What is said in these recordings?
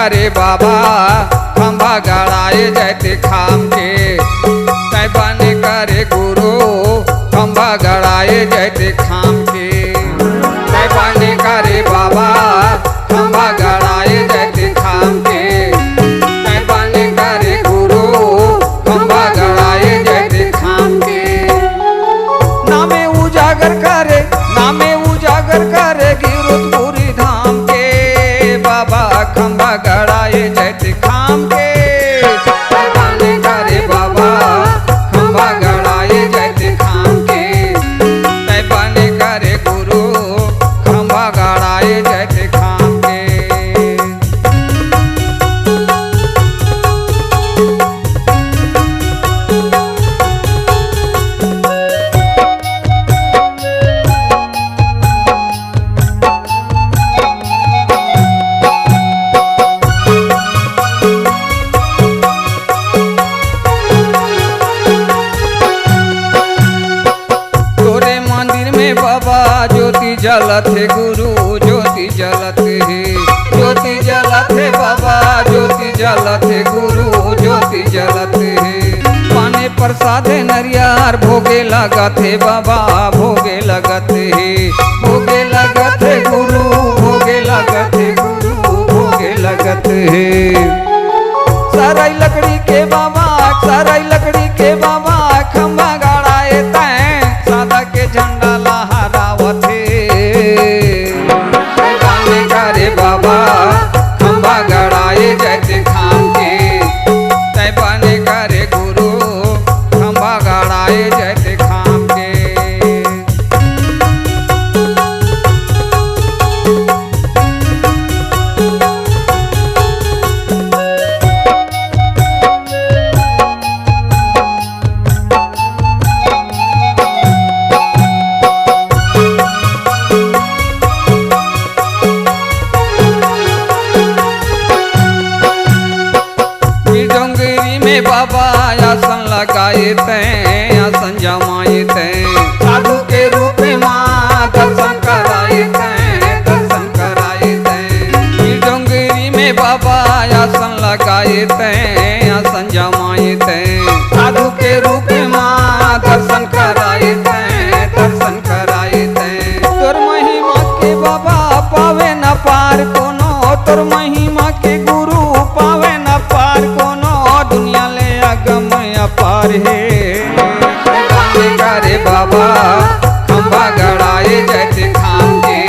करे बाबा खंबा गड़ाए जाते खाम के। तय बने करे गुरु खंबा गड़ाए जाते खाम के। तय बने करे बाबा खंबा गड़ाए जाते खाम के। तय बने करे गुरु खंबा गड़ाए जाते खाम के। नामे उजागर करे गिरधपुरी धाम के। बाबा खंबा गड़ाए जाते खाम के। तय बने करे बाबा खंबा गड़ाए जाते खाम के। तय बने करे गुरु खंबा गड़ाए जाते खाम के। बाबा ज्योति जलत है गुरु ज्योति जलत है। ज्योति जलत है बाबा ज्योति जलत है गुरु ज्योति जलत है। पाने प्रसाद नरियार भोगे लगत है बाबा भोगे लगत है। भोगे लगत है गुरु भोगे लगत है गुरु भोगे लगत है। साराई लकड़ी के बाबा साराई लकड़ी के बाबा खंबा गड़ाए तैं सादा के झंडा लहरावत है। तय बने करे बाबा खंबा गड़ाए जाते खाम के। तय बने करे गुरु खंबा गड़ाए जाते खाम के। बाबा आसन लगाए तैं आसन जमाए तैं। साधु के रूप में माँ दर्शन कराए तैं दर्शन कराए तैं। डोंगरी में बाबा आसन लगाए तैं आसन जमाए तैं। साधु के रूप में माँ दर्शन कराए तैं दर्शन कराए तैं। तोर महिमा के बाबा पावे न पार कोनो। तोर महिमा के गुरु पावे न पार कोनो। दुनिया ले अगम अपार है। तय बने करे बाबा खंबा गड़ाए जाते खाम के।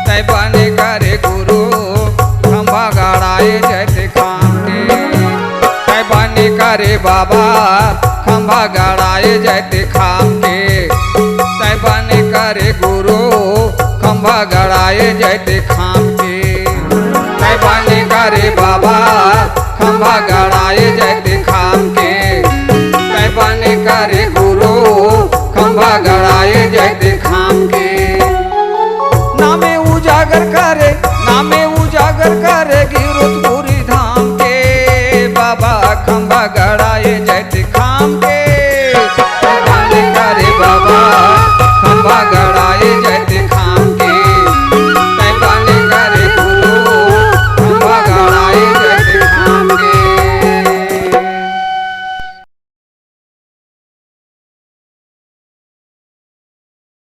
तय बने करे गुरु खंबा गड़ाए जाते खाम के। तय बने करे बाबा खंबा गड़ाए जाते खाम के। तय बने करे गुरु खंबा गड़ाए जाते खाम के। तय बने करे बाबा खंबा गड़ाए जाते खाम के। तय बने करे